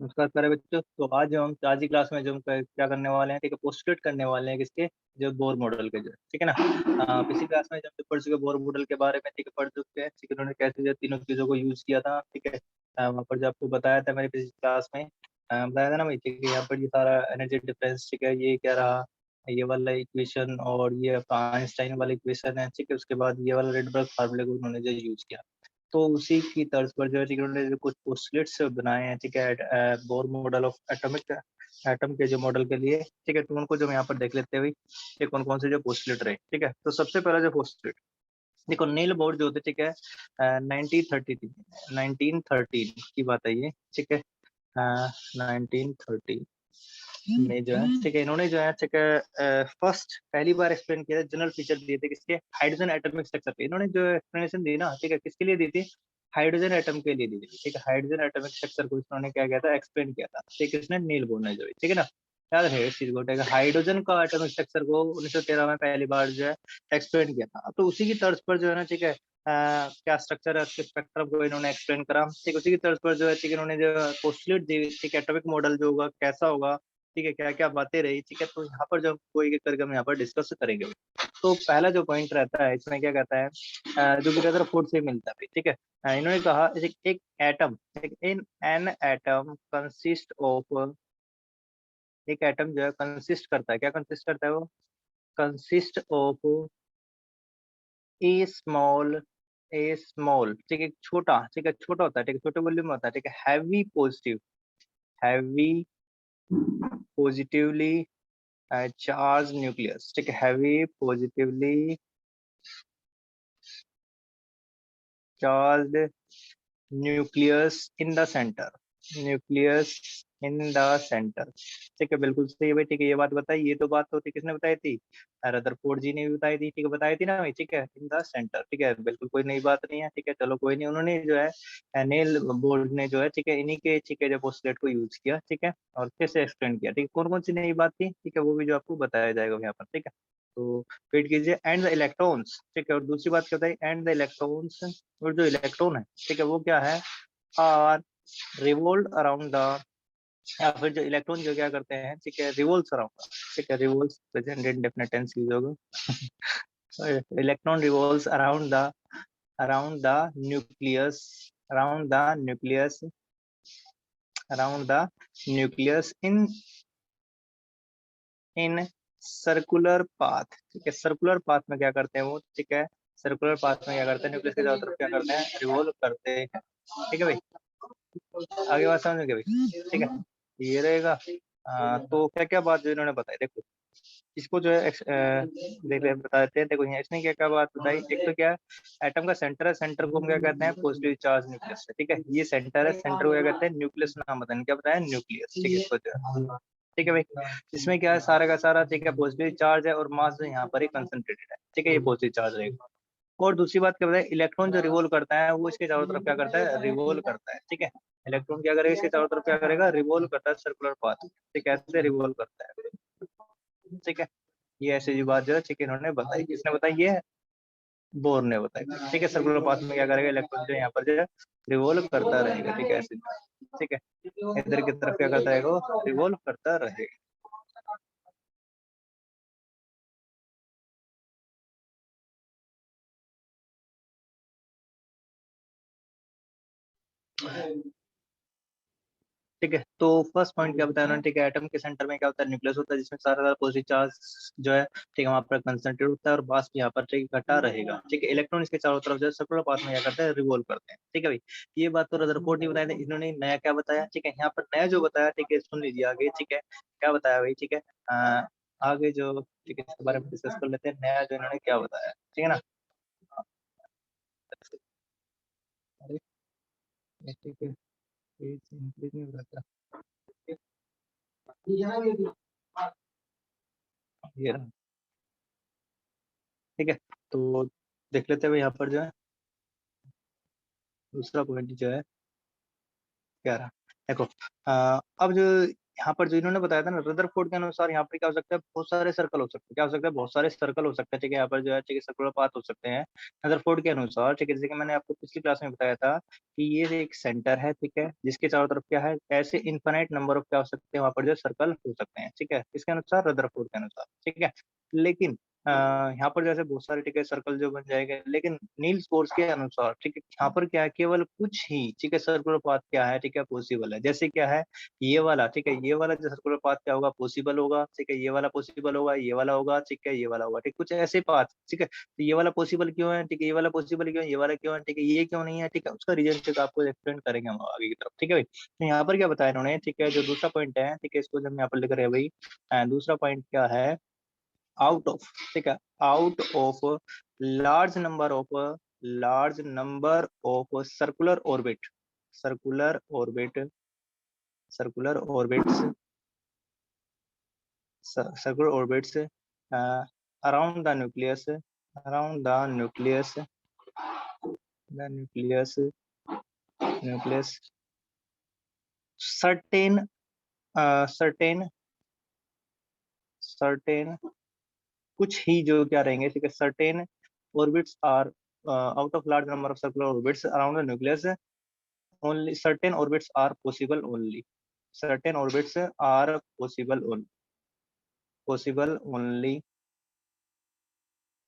नमस्कार प्यारे बच्चों। तो आज की क्लास में जो हम क्या करने वाले हैं, ठीक है, पोस्टुलेट करने वाले हैं किसके, जो बोर मॉडल के, जो ठीक है ना। पिछली क्लास में जब हम पढ़ चुके बोर मॉडल के बारे में, ठीक है, पढ़ चुके हैं, ठीक है, उन्होंने कैसे जो तीनों चीजों को यूज किया था, ठीक है। वहाँ पर जो आपको बताया था मेरी पिछली क्लास में, बताया था ना भाई, ठीक है, यहाँ पर ये सारा एनर्जी डिफरेंस, ठीक है, ये क्या रहा, ये वाला इक्वेशन, और ये आपका आइंस्टाइन वाला इक्वेशन है, ठीक है। उसके बाद ये वाला रेडबर्ग फार्मूले को उन्होंने जो यूज किया, तो उसी की तर्ज पर जो है, ठीक है, उन्होंने जो कुछ पोस्टुलेट्स बनाए हैं, ठीक है, Bohr model of atomic atom के जो मॉडल के लिए, ठीक है। तो उनको जो हम यहाँ पर देख लेते हैं भाई, ये कौन कौन से जो पोस्टुलेट रहे, ठीक है। तो सबसे पहला जो पोस्टुलेट, देखो नील बोर जो होते, ठीक है, 1913 की बात है ये, ठीक है। 1913 में जो है, ठीक है, इन्होंने जो है, ठीक है, फर्स्ट पहली बार एक्सप्लेन किया, जनरल फीचर दिए थे किसके, हाइड्रोजन एटॉमिक स्ट्रक्चर पे। इन्होंने जो एक्सप्लेनेशन दी ना, ठीक है, किसके लिए दी थी, हाइड्रोजन एटम के लिए दी थी, ठीक है। हाइड्रोजन एटॉमिक स्ट्रक्चर को इन्होंने क्या किया था, एक्सप्लेन किया था, ठीक है, किसने, नील बोर ने, जो है, ठीक है ना। याद है इस चीज को, ठीक है, हाइड्रोजन का एटॉमिक स्ट्रक्चर को 1913 में पहली बार जो है एक्सप्लेन किया था। तो उसी की तर्ज पर जो है ना, ठीक है, क्या स्ट्रक्चर है उसके स्पेक्ट्रम को इन्होंने एक्सप्लेन करा, ठीक, उसी की तर्ज पर जो है, ठीक है, इन्होंने जो पोस्टुलेट दी, ठीक है, एटॉमिक मॉडल जो होगा कैसा होगा, ठीक है, क्या क्या बातें रही, ठीक है। तो यहाँ पर जो कोई एक करके हम यहाँ पर डिस्कस करेंगे। तो पहला जो पॉइंट रहता है इसमें क्या कहता है, जो कि रदरफोर्ड से मिलता है, ठीक है। इन्होंने कहा एक atom, in an atom consist of, एक एटम जो है कंसिस्ट करता है, क्या कंसिस्ट करता है वो, कंसिस्ट ऑफ ए स्मॉल, ठीक है, छोटा, ठीक है, छोटा होता है, ठीक है, छोटे वॉल्यूम में होता है, ठीक है, heavy positive, heavy positively charge nucleus, ठीक है, heavy positively charge nucleus in the centre, nucleus in the centre, ठीक है, बिल्कुल सही है भाई, ठीक है। ये बात बताई, ये तो बात तो किसने बताई थी, रदरफोर्ड जी ने भी बताई थी, ठीक है, बताई थी ना भाई, ठीक है, इन द सेंटर, ठीक है, बिल्कुल कोई नई बात नहीं है, ठीक है। चलो कोई नहीं, उन्होंने जो है नेल बोर्ड ने जो है, ठीक है, इन्हीं के, ठीक है, जो पोस्टुलेट को यूज किया, ठीक है, और कैसे एक्सप्लेन किया, ठीक है, कौन कौन सी नई बात थी, ठीक है, वो भी जो आपको बताया जाएगा यहाँ पर, ठीक है। तो वेट कीजिए, एंड द इलेक्ट्रॉन्स, ठीक है, और दूसरी बात क्या बताई, एंड द इलेक्ट्रॉन्स, और जो इलेक्ट्रॉन है, ठीक है, वो क्या है, आर रिवोल्व अराउंड द, या फिर जो इलेक्ट्रॉन जो क्या करते हैं, ठीक है, रिवोल्व्स अराउंड, ठीक है, revolves present indefinite tense use होगा, electron revolves around the nucleus, around the nucleus, around the nucleus in circular path, ठीक है, सर्कुलर पाथ में क्या करते हैं वो, ठीक है, सर्कुलर पाथ में क्या करते हैं, न्यूक्लियस के चारों तरफ क्या करते हैं, रिवोल्व करते हैं, ठीक है भाई। आगे बात समझ गए भाई, ठीक है, ये रहेगा। तो क्या क्या बात जो इन्होंने बताई, देखो इसको जो है देख ले बता देते हैं, देखो यहाँ इसने क्या क्या बात बताई। एक तो क्या, एटम का सेंटर है, सेंटर को हम क्या कहते हैं, पॉजिटिव चार्ज न्यूक्लियस, ठीक है, ये सेंटर है, सेंटर को क्या कहते हैं, न्यूक्लियस नाम बताया, क्या बताया, न्यूक्लियस, ठीक है, इसको जो है, ठीक है भाई। इसमें क्या है, सारा का सारा, ठीक है, पॉजिटिव चार्ज है, और मास जो यहाँ पर ही कंसंट्रेटेड है, ठीक है, ये पॉजिटिव चार्ज रहेगा। और दूसरी बात क्या बताए, इलेक्ट्रॉन जो रिवोल्व करता है वो इसके चारों तरफ क्या करता है, रिवोल्व करता है, ठीक है। इलेक्ट्रॉन क्या करेगा, इसके चारों तरफ क्या करेगा, रिवोल्व करता है, सर्कुलर पाथ, ठीक है, ऐसे रिवोल्व करता है, ठीक है। ये ऐसी जी बात जो है, ठीक है, इन्होंने बताई, किसने बताई, ये बोर ने बताई, ठीक है। सर्कुलर पाथ में क्या करेगा, इलेक्ट्रॉन जो यहाँ पर जो है रिवोल्व करता रहेगा, ठीक है, ऐसे, ठीक है, इधर की तरफ क्या करता है, वो रिवोल्व करता रहेगा। ठीक है, तो फर्स्ट पॉइंट क्या बताया उन्होंने, ठीक है, एटम के सेंटर में क्या होता है, न्यूक्लियस होता है, जिसमें सारा पॉजिटिव चार्ज जो है, ठीक है, वहां पर कंसंट्रेट होता है, और बास यहाँ पर, ठीक है, घटा रहेगा, ठीक है। इलेक्ट्रॉन इसके चारों तरफ जो है सर्कुलर पाथ में क्या करते हैं, रिवॉल्व करते हैं, ठीक है भाई। ये बात तो रदरफोर्ड ने बताया था, इन्होंने नया क्या बताया, ठीक है, यहाँ पर नया जो बताया, ठीक है, सुन लीजिए आगे, ठीक है, क्या बताया भाई, ठीक है, आगे जो, ठीक है, इसके बारे में डिस्कस कर लेते हैं, नया जो इन्होंने क्या बताया, ठीक है ना। अरे, ठीक है, पेज इंक्रीज नहीं हो रहा था। ये रहा, ठीक है। तो देख लेते हैं यहाँ पर जो है दूसरा पॉइंट जो है क्या रहा, देखो, अब जो यहाँ पर जो इन्होंने बताया था ना रदरफोर्ड के अनुसार यहाँ पर क्या हो सकता है, बहुत सारे सर्कल हो सकते हैं। क्या हो सकता है, बहुत सारे सर्कल हो सकते हैं। ठीक है, यहाँ पर जो है ठीक है सर्कुलर पाथ हो सकते हैं रदरफोर्ड के अनुसार। ठीक है, जैसे कि मैंने आपको पिछली क्लास में बताया था कि ये एक सेंटर है, ठीक है, जिसके चारों तरफ क्या है, ऐसे इनफाइनाइट नंबर ऑफ क्या हो सकते हैं, वहां पर जो सर्कल हो सकते हैं। ठीक है, इसके अनुसार रदरफोर्ड के अनुसार। ठीक है, लेकिन यहाँ पर जैसे बहुत सारे ठीक है सर्कल जो बन जाएंगे, लेकिन नील्स बोर्स के अनुसार ठीक है यहाँ पर क्या है, केवल कुछ ही ठीक है सर्कुलर पाथ क्या है, ठीक है पॉसिबल है। जैसे क्या है, ये वाला ठीक है, ये वाला जो सर्कुलर पाथ क्या होगा, पॉसिबल होगा। ठीक है, ये वाला पॉसिबल होगा, ये वाला होगा, ठीक है, ये वाला होगा। ठीक, कुछ ऐसे पाथ। ठीक है, तो ये वाला पॉसिबल क्यों है, ठीक है, ये वाला पॉसिबल क्यों है, ये वाला क्यों है, ठीक है, ये क्यों नहीं है, ठीक है, उसका रीजन ठीक आपको एक्सप्लेन करेंगे हम आगे की तरफ। ठीक है भाई, तो यहाँ पर क्या बताया इन्होंने, ठीक है, जो दूसरा पॉइंट है, ठीक है, इसको जब हम यहाँ पर लिख रहे हैं भाई, दूसरा पॉइंट क्या है, आउट ऑफ, ठीक है, out of large number of circular orbit circular orbits circular orbits around the nucleus around the nucleus the nucleus nucleus certain certain certain कुछ ही जो क्या रहेंगे, ठीक है, certain orbits are out of large number of circular orbits around the nucleus, only certain orbits are possible only certain orbits are possible only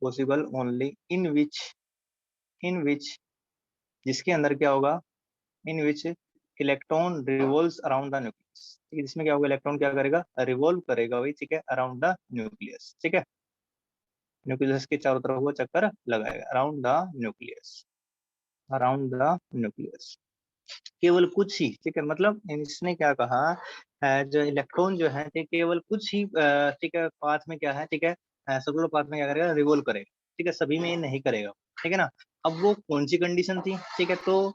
possible only in which जिसके अंदर क्या होगा, in which electron revolves around the nucleus. ठीक है, जिसमें क्या होगा, electron क्या करेगा, रिवॉल्व करेगा वही, ठीक है, अराउंड द न्यूक्लियस। ठीक है, न्यूक्लियस के चारों तरफ वो चक्कर लगाएगा around the nucleus around the nucleus केवल कुछ ही। ठीक है, मतलब इसने क्या कहा, जो इलेक्ट्रॉन जो है ठीक केवल कुछ ही ठीक है पाथ में क्या है, ठीक है, सर्कुलर पाथ में क्या करेगा, रिवॉल्व करेगा। ठीक है, सभी में ये नहीं करेगा। ठीक है ना, अब वो कौन सी कंडीशन थी, ठीक है, तो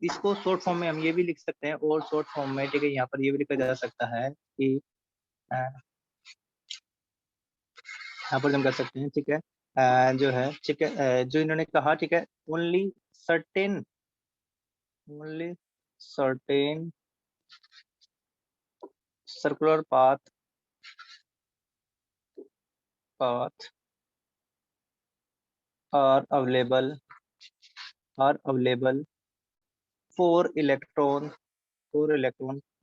इसको शॉर्ट फॉर्म में हम ये भी लिख सकते हैं, और शॉर्ट फॉर्म में ठीक है यहाँ पर ये भी लिखा जा सकता है कि यहाँ पर हम कर सकते हैं, ठीक है, जो है ठीक है, जो इन्होंने कहा, ठीक है, only certain only certain circular path are available for electron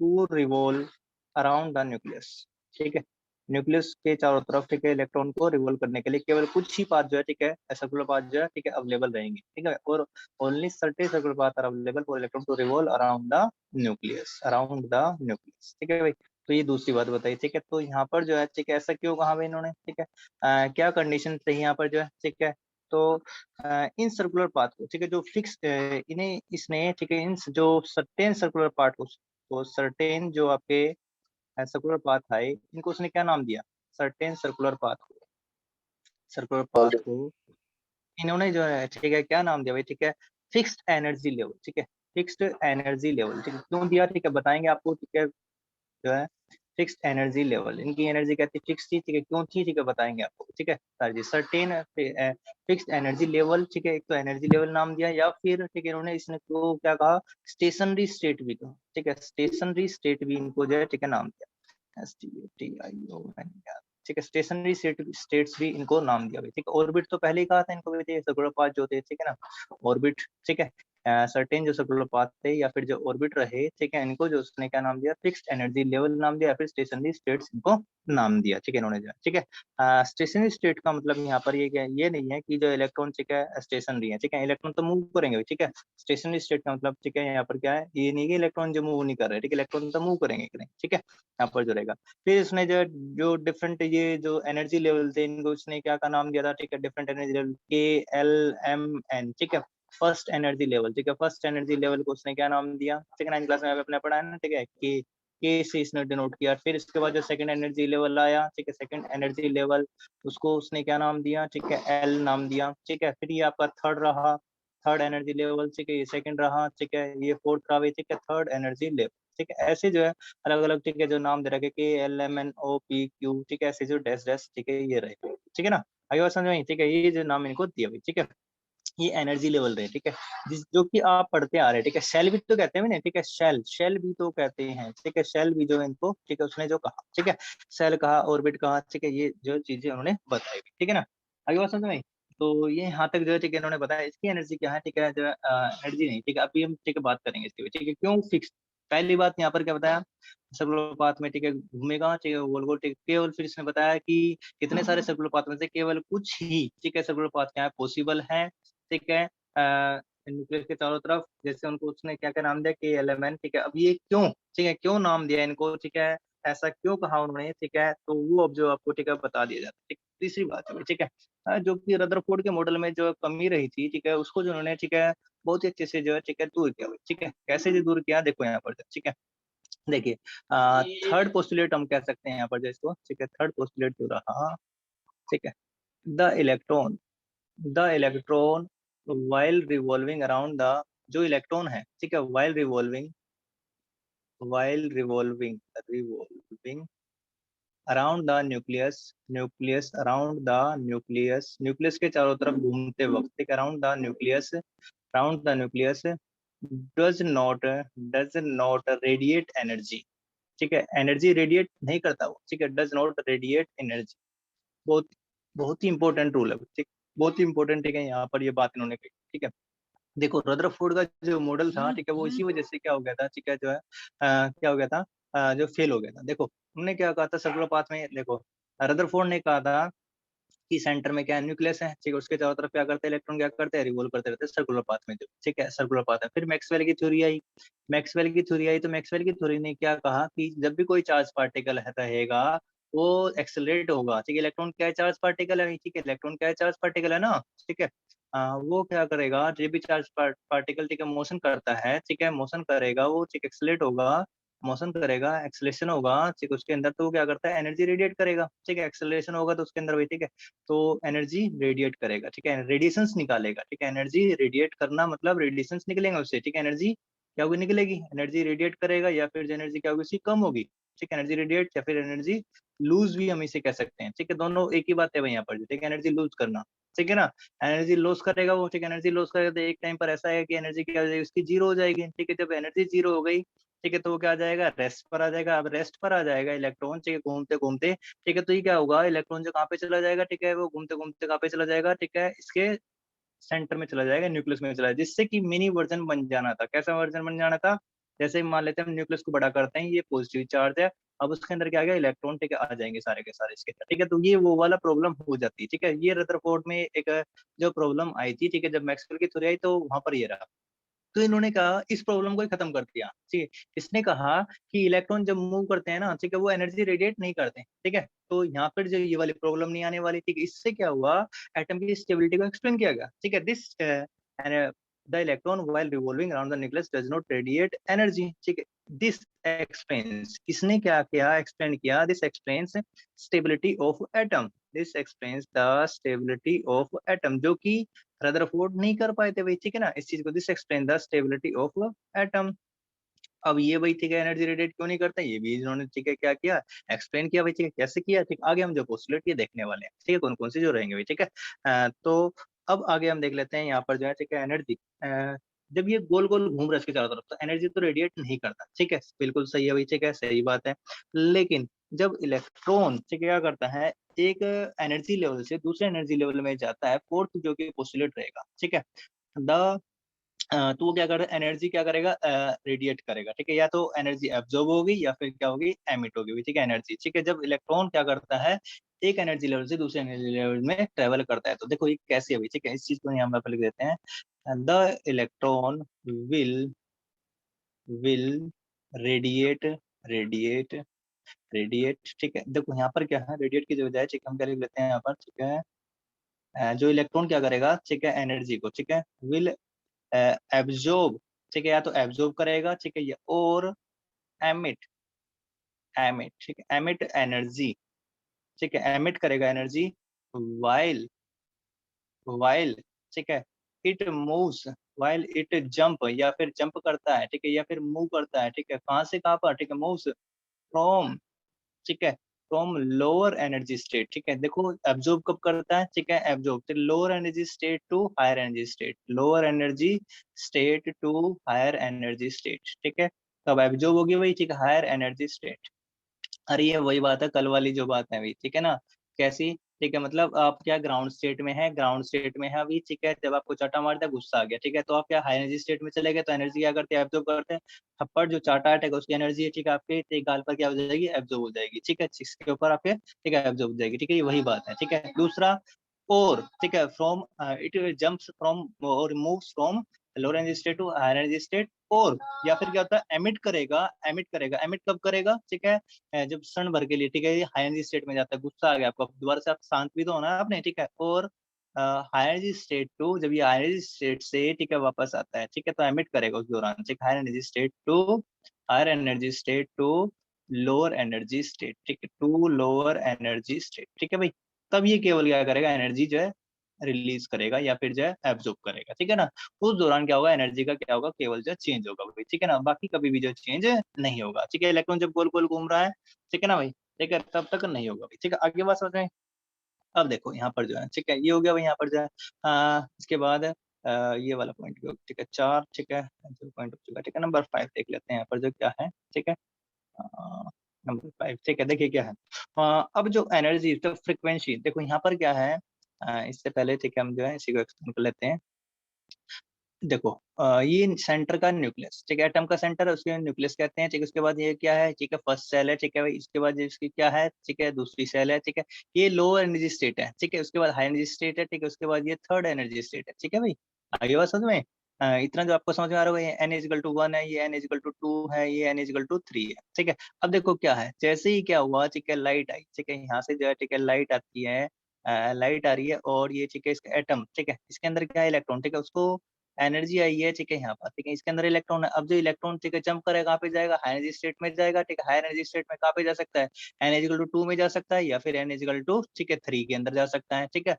to revolve around the nucleus। ठीक है, न्यूक्लियस के चारों तरफ ठीक है इलेक्ट्रॉन को रिवॉल्व करने के लिए केवल कुछ ही पाथ जो है, ठीक है, सर्कुलर पाथ जो है, ठीक है, अवेलेबल रहेंगे। ठीक है, और only certain circular path are available for electron to revolve around the nucleus. ठीक है भाई, तो ये दूसरी बात बताई। ठीक है, तो यहाँ पर जो है ठीक है ऐसा क्यों कहा भाई इन्होंने, ठीक है, क्या कंडीशन थी यहाँ पर जो है, ठीक है, तो इन सर्कुलर पाथ को, ठीक है, जो फिक्स इन्हें इसने ठीक है इन जो सर्टेन सर्कुलर पार्ट को, तो सर्टेन जो आपके सर्कुलर पाथ है, इनको उसने क्या नाम दिया, सर्टेन सर्कुलर पाथ को इन्होंने जो है ठीक है क्या नाम दिया भाई, ठीक है, फिक्स्ड एनर्जी लेवल। ठीक है, फिक्स्ड एनर्जी लेवल, ठीक है, क्यों दिया, ठीक है, बताएंगे आपको। ठीक है, जो है फिक्स्ड एनर्जी लेवल, इनकी एनर्जी कहती है फिक्स थी, ठीक है, क्यों थी, ठीक है, बताएंगे आपको। ठीक है सर जी, सर्टेन फिक्स्ड एनर्जी लेवल। ठीक है, एक तो एनर्जी लेवल नाम दिया, या फिर ठीक है इन्होंने इसने को क्या कहा, स्टेशनरी स्टेट भी कहा। ठीक है, स्टेशनरी स्टेट भी इनको जो है ठीक है नाम दिया, STATION। ठीक है, स्टेशनरी स्टेट्स भी इनको नाम दिया। ठीक है, ऑर्बिट तो पहले ही कहा था इनको भी, सर्कुलर पाथ जो थे, ठीक है ना, ऑर्बिट। ठीक है, सर्टेन जो सर्कुलर पाथ थे या फिर जो ऑर्बिट रहे, ठीक है, इनको जो उसने क्या नाम दिया, फिक्स्ड एनर्जी लेवल नाम दिया, या फिर स्टेशनरी स्टेट्स इनको नाम दिया। ठीक है, इन्होंने जो, ठीक है, स्टेशनरी स्टेट का मतलब यहाँ पर ये नहीं है कि जो इलेक्ट्रॉन ठीक है स्टेशनरी है। ठीक है, इलेक्ट्रॉन तो मूव करेंगे। ठीक है, स्टेशनरी स्टेट का मतलब ठीक है यहाँ पर क्या है, ये नहीं कि इलेक्ट्रॉन जो मूव नहीं कर रहे। ठीक है, इलेक्ट्रॉन तो मूव करेंगे कि नहीं। ठीक है, यहाँ पर जो रहेगा, फिर इसने जो डिफरेंट ये जो एनर्जी लेवल थे, इनको उसने क्या का नाम दिया था, ठीक है, डिफरेंट एनर्जी लेवल KLMN। ठीक है, फर्स्ट एनर्जी लेवल। ठीक है, फर्स्ट एनर्जी लेवल को उसने क्या नाम दिया, ठीक है, 9th क्लास में आपने पढ़ा है ना। ठीक है, के से इसने डिनोट किया। फिर इसके बाद जो सेकंड एनर्जी लेवल आया, ठीक है, सेकंड एनर्जी लेवल, उसको उसने क्या नाम दिया, ठीक है, एल नाम दिया। ठीक है, फिर ये आपका थर्ड रहा, थर्ड एनर्जी लेवल। ठीक है, ये सेकंड रहा। ठीक है, ये फोर्थ रहा। ठीक है, थर्ड एनर्जी लेवल। ठीक है, ऐसे जो है अलग अलग, ठीक है, जो नाम दे रखे KLMNOPQ। ठीक है, ऐसे जो डैश डैश, ठीक है, ये रहे। ठीक है ना, आगे बात समझ में आई? ठीक है, ये जो नाम इनको दिया भाई। ठीक है, ये एनर्जी लेवल रहे, ठीक है, जिस जो कि आप पढ़ते आ रहे हैं, ठीक है। शेल भी तो कहते हैं ना, ठीक है, शेल भी तो कहते हैं, ठीक है, शेल भी जो है इनको, ठीक है, उसने जो कहा, ठीक है, शेल कहा, ऑर्बिट कहा, ठीक है, ये जो चीजें उन्होंने बताई, ठीक है ना। आगे बात समझ में आई? तो ये यहाँ तक जो है, ठीक है, इन्होंने बताया इसकी एनर्जी क्या है, ठीक है, जो एनर्जी नहीं, ठीक है, अभी हम ठीक है बात करेंगे इसके, ठीक है, क्यों फिक्स। पहली बात यहाँ पर क्या बताया, सर्कुलर पाथ में, ठीक है, घूमेगा, ठीक है, गोल गोल, ठीक है, केवल फिर इसने बताया कि कितने सारे सर्कुलर पाथ में से केवल कुछ ही, ठीक है, सर्कुलर पाथ क्या है, पॉसिबल है, ठीक है, न्यूक्लियस के चारों तरफ, जैसे उनको उसने क्या-क्या नाम दिया, KLMN, ठीक है। अब ये क्यों, ठीक है, क्यों नाम दिया इनको, ठीक है, ऐसा क्यों कहा उन्होंने, ठीक है, तो वो अब जो आपको, ठीक है, बता दिया जाता है, ठीक। तीसरी बात है, ठीक है, जो कि रदरफोर्ड के मॉडल में जो कमी रही थी, ठीक है, उसको जो उन्होंने, ठीक है, बहुत ही अच्छे से जो है, ठीक है, दूर किया, ठीक है, कैसे जी दूर किया, देखो यहाँ पर, ठीक है, देखिए, थर्ड पोस्टुलेट हम कह सकते हैं यहाँ पर जो इसको, ठीक है, थर्ड पोस्टुलेट जो रहा, ठीक है, the electron the electron while revolving around the जो इलेक्ट्रॉन है, ठीक है, while revolving around the nucleus के चारों तरफ घूमते वक्त, ठीक, around the nucleus does not radiate energy, ठीक है, एनर्जी रेडिएट नहीं करता वो, ठीक है, डज नॉट रेडिएट एनर्जी। बहुत बहुत ही इंपॉर्टेंट रूल है, ठीक, बहुत ही इंपॉर्टेंट, ठीक है, यहाँ पर ये बात इन्होंने कही, ठीक है। देखो रदरफोर्ड का जो मॉडल था, ठीक है, वो इसी वजह से क्या हो गया था, ठीक है, जो है क्या हो गया था, जो फेल हो गया था। देखो हमने क्या कहा था सर्कुलर पाथ में, देखो रदरफोर्ड ने कहा था कि सेंटर में क्या है, न्यूक्लियस है, ठीक है, उसके चारों तरफ क्या करते हैं, इलेक्ट्रॉन क्या करते हैं, रिवॉल्व करते रहते हैं सर्कुलर पाथ में, जो ठीक है, सर्कुलर पाथ है। फिर मैक्सवेल की थ्योरी आई, तो मैक्सवेल की थ्योरी ने क्या कहा कि जब भी कोई चार्ज पार्टिकल रहेगा, वो एक्सेलरेट होगा, ठीक है, इलेक्ट्रॉन क्या है, चार्ज पार्टिकल है, ठीक है, इलेक्ट्रॉन क्या है, चार्ज पार्टिकल है ना, ठीक है। वो क्या करेगा, जो भी चार्ज पार्टिकल, ठीक है, मोशन करता है, ठीक है, मोशन करेगा वो, ठीक, एक्सेलरेट होगा, मोशन करेगा, एक्सेलेरेशन होगा, ठीक, उसके अंदर तो वो क्या करता है, एनर्जी रेडिएट करेगा, ठीक है, एक्सेलरेशन होगा तो उसके अंदर वही, ठीक है, तो एनर्जी रेडिएट करेगा, ठीक है, रेडिएशंस निकालेगा, ठीक है, एनर्जी रेडिएट करना मतलब रेडिएशंस निकलेंगे उससे, ठीक है, एनर्जी क्या होगी, निकलेगी, एनर्जी रेडिएट करेगा, या फिर जो एनर्जी क्या होगी उसकी कम होगी, ठीक है, एनर्जी रेडिएट या फिर एनर्जी लूज भी हम इसे कह सकते हैं, ठीक है, दोनों एक ही बात है भाई यहाँ पर, ठीक है, एनर्जी लूज करना, ठीक है ना, एनर्जी लॉस करेगा वो, ठीक है, एनर्जी लॉस करेगा तो एक टाइम पर ऐसा है कि एनर्जी क्या हो जाएगी उसकी, जीरो हो जाएगी, ठीक है, जब एनर्जी जीरो हो गई, ठीक है, तो वो क्या आ जाएगा, रेस्ट पर आ जाएगा। अब रेस्ट पर आ जाएगा इलेक्ट्रॉन, ठीक है, घूमते घूमते, ठीक है, तो ये क्या होगा, इलेक्ट्रॉन जो कहाँ पे चला जाएगा, ठीक है, वो घूमते घूमते कहाँ पे चला जाएगा, ठीक है, इसके सेंटर में चला जाएगा, न्यूक्लियस में चला जाएगा, जिससे कि मिनी वर्जन बन जाना था। कैसा वर्जन बन जाना था, जैसे मान लेते हैं हम न्यूक्लियस को बड़ा करते हैं, ये पॉजिटिव चार्ज है, अब उसके अंदर क्या आ गया, इलेक्ट्रॉन, ठीक है, आ जाएंगे सारे के सारे इसके अंदर, ठीक है, तो ये वो वाला प्रॉब्लम हो जाती है, ठीक है, ये रदरफोर्ड में एक जो प्रॉब्लम आई थी, ठीक है, जब मैक्सवेल की थ्योरी आई तो वहां पर ये रहा। तो इन्होंने कहा इस प्रॉब्लम को ही खत्म कर दिया, ठीक है, इसने कहा कि इलेक्ट्रॉन जब मूव करते हैं ना, ठीक है, वो एनर्जी रेडिएट नहीं करते, ठीक है, तो यहाँ पर जो ये वाली प्रॉब्लम नहीं आने वाली, ठीक है, इससे क्या हुआ, एटम की स्टेबिलिटी को एक्सप्लेन किया गया, ठीक है, this the electron while revolving around the nucleus does not radiate energy, ठीक है, दिस एक्सप्लेन्स, इसने क्या किया, एक्सप्लेन किया, this explains stability of atom, this explains the stability of atom, जो कि रदरफोर्ड नहीं कर पाए थे भाई, ठीक है ना, इस चीज को, this explain the stability of atom. अब ये भाई, ठीक है, एनर्जी रेडिएट क्यों नहीं करता, ये भी इन्होंने, ठीक है, क्या किया, एक्सप्लेन किया भाई, ठीक है, कैसे किया, ठीक, आगे हम जो पोस्टुलेट ये देखने वाले हैं, ठीक है, कौन कौन से जो रहेंगे भाई, ठीक है। तो अब आगे हम देख लेते हैं यहाँ पर जो है, ठीक है, एनर्जी, जब ये गोल गोल घूम रहा है इसके चारों तरफ, तो एनर्जी तो रेडिएट नहीं करता, ठीक है, बिल्कुल सही है भाई, ठीक है, सही बात है। लेकिन जब इलेक्ट्रॉन, ठीक है, क्या करता है, एक एनर्जी लेवल से दूसरे एनर्जी लेवल में जाता है, फोर्थ जो कि पोस्टुलेट रहेगा, ठीक है, द तो वो क्या कर एनर्जी क्या करेगा, रेडिएट करेगा, ठीक है, या तो एनर्जी एब्जॉर्ब होगी या फिर क्या होगी, एमिट होगी, ठीक है, एनर्जी, ठीक है, जब इलेक्ट्रॉन क्या करता है, एक एनर्जी लेवल से दूसरे एनर्जी लेवल में ट्रेवल करता है, तो देखो ये कैसे अभी, ठीक है, इस चीज को यहाँ पर लिख देते हैं, the electron will will radiate radiate radiate, ठीक है, देखो यहाँ पर क्या है, रेडिएट की जो बजाय, ठीक है, हम क्या लिख लेते हैं यहाँ पर, ठीक है, जो इलेक्ट्रॉन क्या करेगा, ठीक है, एनर्जी को, ठीक है, विल एब्जॉर्ब, ठीक है, या तो एब्जॉर्ब करेगा, ठीक है, और एमिट एमिट, ठीक है, एमिट एनर्जी, ठीक है, एमिट करेगा एनर्जी, वाइल वाइल, ठीक है, it moves, while it jump, या फिर जंप करता है, ठीक है, या फिर मूव करता है, ठीक है, कहाँ से कहाँ पर, ठीक है, मूव्स फ्रॉम, ठीक है, फ्रॉम लोअर एनर्जी स्टेट, ठीक है। देखो एब्जॉर्ब कब करता है, ठीक है, एब्जॉर्ब तो lower energy state to higher energy state, lower energy state to higher energy state, ठीक है। तब एब्जॉर्ब होगी वही, ठीक है, हायर एनर्जी स्टेट। अरे ये वही बात है, कल वाली जो बात है अभी, ठीक है ना। कैसी, ठीक है, मतलब आप क्या ग्राउंड स्टेट में है, ग्राउंड स्टेट में है अभी, ठीक है। जब आपको चाटा मारता है, गुस्सा आ गया, ठीक है, तो आप क्या हाई एनर्जी स्टेट में चले गए, तो एनर्जी क्या करते हैं, एब्जॉर्ब करते हैं। थप्पड़ जो चाटा है, ठीक है, उसकी एनर्जी है, ठीक है, आपके एक गाल पर क्या हो जाएगी, एब्जॉर्ब हो जाएगी, ठीक है, इसके ऊपर आपके, ठीक है, एब्जॉर्ब हो जाएगी, ठीक है, ये वही बात है, ठीक है। दूसरा, और ठीक है, फ्रॉम इट जंप्स फ्रॉम और moves from lower energy state to higher energy state, और या फिर क्या होता है, एमिट करेगा, एमिट करेगा, एमिट कब करेगा, ठीक है, जब क्षण भर के लिए, ठीक है, ये हाई एनर्जी स्टेट में जाता है, गुस्सा आ गया आपको, दोबारा से आप शांत भी तो होना है आपने, ठीक है। और हाई एनर्जी स्टेट टू, जब ये हाई एनर्जी स्टेट से, ठीक है, वापस आता है, ठीक है, तो एमिट करेगा उस दौरान, ठीक, higher energy state to higher energy state to lower energy state, ठीक है, टू लोअर एनर्जी स्टेट, ठीक है भाई। तब ये केवल क्या करेगा, एनर्जी जो है रिलीज करेगा या फिर जो है एब्जॉर्ब करेगा, ठीक है ना। उस दौरान क्या होगा, एनर्जी का क्या होगा, केवल जो चेंज होगा भाई, ठीक है ना, बाकी कभी भी जो चेंज नहीं होगा, ठीक है। इलेक्ट्रॉन जब गोल गोल घूम रहा है, ठीक है ना भाई, ठीक है, तब तक नहीं होगा भाई, ठीक है। आगे बात समझ रहे हैं। अब देखो यहाँ पर जो है, ठीक है, ये हो गया भाई, यहाँ पर जो है इसके बाद ये वाला पॉइंट भी हो गया, ठीक है, 4, ठीक है, जो पॉइंट हो चुका है, ठीक है। नंबर 5 देख लेते हैं यहाँ पर जो क्या है, ठीक है। नंबर 5, ठीक है, देखिए क्या है। अब जो एनर्जी तो फ्रिक्वेंसी, देखो यहाँ पर क्या है, इससे पहले, ठीक है, हम जो है इसी को एक्सप्लेन कर लेते हैं। देखो ये सेंटर का न्यूक्लियस, ठीक है, एटम का सेंटर है, उसके न्यूक्लियस कहते हैं, ठीक है। उसके बाद ये क्या है, ठीक है, फर्स्ट सेल है, ठीक है भाई। इसके बाद इसकी क्या है, ठीक है, दूसरी सेल है, ठीक है। ये लो एनर्जी स्टेट है, ठीक है। उसके बाद हाई एनर्जी स्टेट है, ठीक है। उसके बाद ये थर्ड एनर्जी स्टेट है, ठीक है भाई। आगे बात समझ में, इतना जो आपको समझ में आ रहा है, ये एन इजिकल टू 1 है, ये एन इजिकल टू 2 है, ये एन इजिकल टू 3 है, ठीक है। अब देखो क्या है, जैसे ही क्या हुआ, ठीक है, लाइट आई, ठीक है, यहाँ से जो है, ठीक है, लाइट आती है, लाइट आ रही है, और ये, ठीक है, इसका एटम, ठीक है, इसके अंदर क्या है, इलेक्ट्रॉन, ठीक है, उसको एनर्जी आई है, ठीक है, यहाँ पर, ठीक है, इसके अंदर इलेक्ट्रॉन है। अब जो इलेक्ट्रॉन, ठीक है, जंप करेगा, कहाँ पे जाएगा, हाई एनर्जी स्टेट में जाएगा, ठीक है। हायर एनर्जी स्टेट में कहाँ पे जा सकता है, एन इजिकल टू 2 में जा सकता है, या फिर एन इजिकल टू, ठीक है, 3 के अंदर जा सकता है, ठीक है।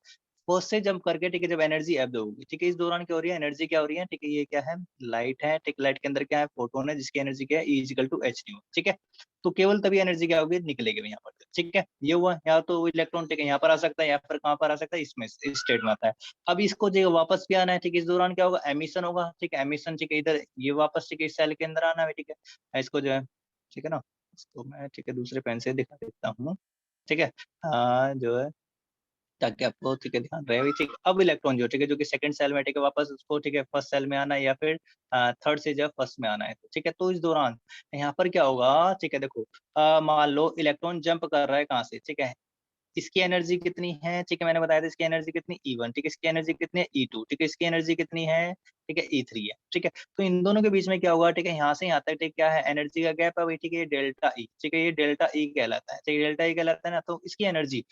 फर्स्ट से जंप करके, ठीक है, जब एनर्जी एब्जॉर्ब होगी, ठीक है, इस दौरान क्या हो रही है, एनर्जी क्या हो रही है, ठीक है, ये क्या है, लाइट है, ठीक, लाइट के अंदर क्या है, फोटोन है, जिसकी एनर्जी क्या है, E is equal to H new, ठीक है। तो केवल तभी एनर्जी क्या होगी, निकलेगी यहाँ पर, ठीक है। ये हुआ, या तो इलेक्ट्रॉन, ठीक है, यहाँ पर आ सकता है, या फिर कहाँ पर आ सकता है, इसमें, इस स्टेट में आता है। अब इसको जो वापस भी आना है, ठीक है, इस दौरान क्या होगा, एमिशन होगा, ठीक है, एमिशन, ठीक है, इधर ये वापस, ठीक है, इस सेल के अंदर आना है, ठीक है। इसको जो है, ठीक है ना, इसको मैं, ठीक है, दूसरे पेन से दिखा देता हूँ, ठीक है। जो है, ताकि आपको, ठीक है, ध्यान रहे, ठीक है। अब इलेक्ट्रॉन जो, ठीक है, जो कि सेकंड सेल में, ठीक है, वापस उसको, ठीक है, फर्स्ट सेल में आना है, या फिर थर्ड से जब फर्स्ट में आना है, ठीक है। तो इस दौरान यहाँ पर क्या होगा, ठीक है, देखो मान लो इलेक्ट्रॉन जंप कर रहा है कहाँ से, ठीक है, इसकी एनर्जी कितनी है, ठीक है, मैंने बताया था इसकी एनर्जी कितनी, E1, ठीक है, इसकी एनर्जी कितनी है, E2, ठीक है, इसकी एनर्जी कितनी है, ठीक है, E3 है, ठीक है। तो इन दोनों के बीच में क्या होगा, ठीक है, यहाँ से यहाँ तक, ठीक, क्या है, एनर्जी का गैप है भाई, ठीक है, ये डेल्टा ई, ठीक है, ये डेल्टा ई कहलाता है, ठीक है, डेल्टा ई कहलाता है ना। तो इसकी एनर्जी,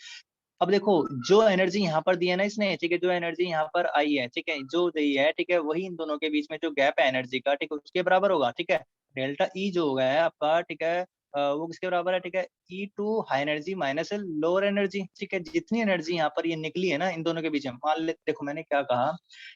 अब देखो जो एनर्जी यहाँ पर दी है ना इसने, ठीक है, जो एनर्जी यहाँ पर आई है, ठीक है, जो दी है, ठीक है, वही इन दोनों के बीच में जो गैप है एनर्जी का, ठीक है, उसके बराबर होगा, ठीक है। डेल्टा ई जो होगा है आपका, ठीक है, वो किसके बराबर है, ठीक है, E2 high energy minus lower energy, ठीक है। जितनी एनर्जी यहाँ पर ये निकली है ना इन दोनों के बीच में, मान ले, देखो मैंने क्या कहा,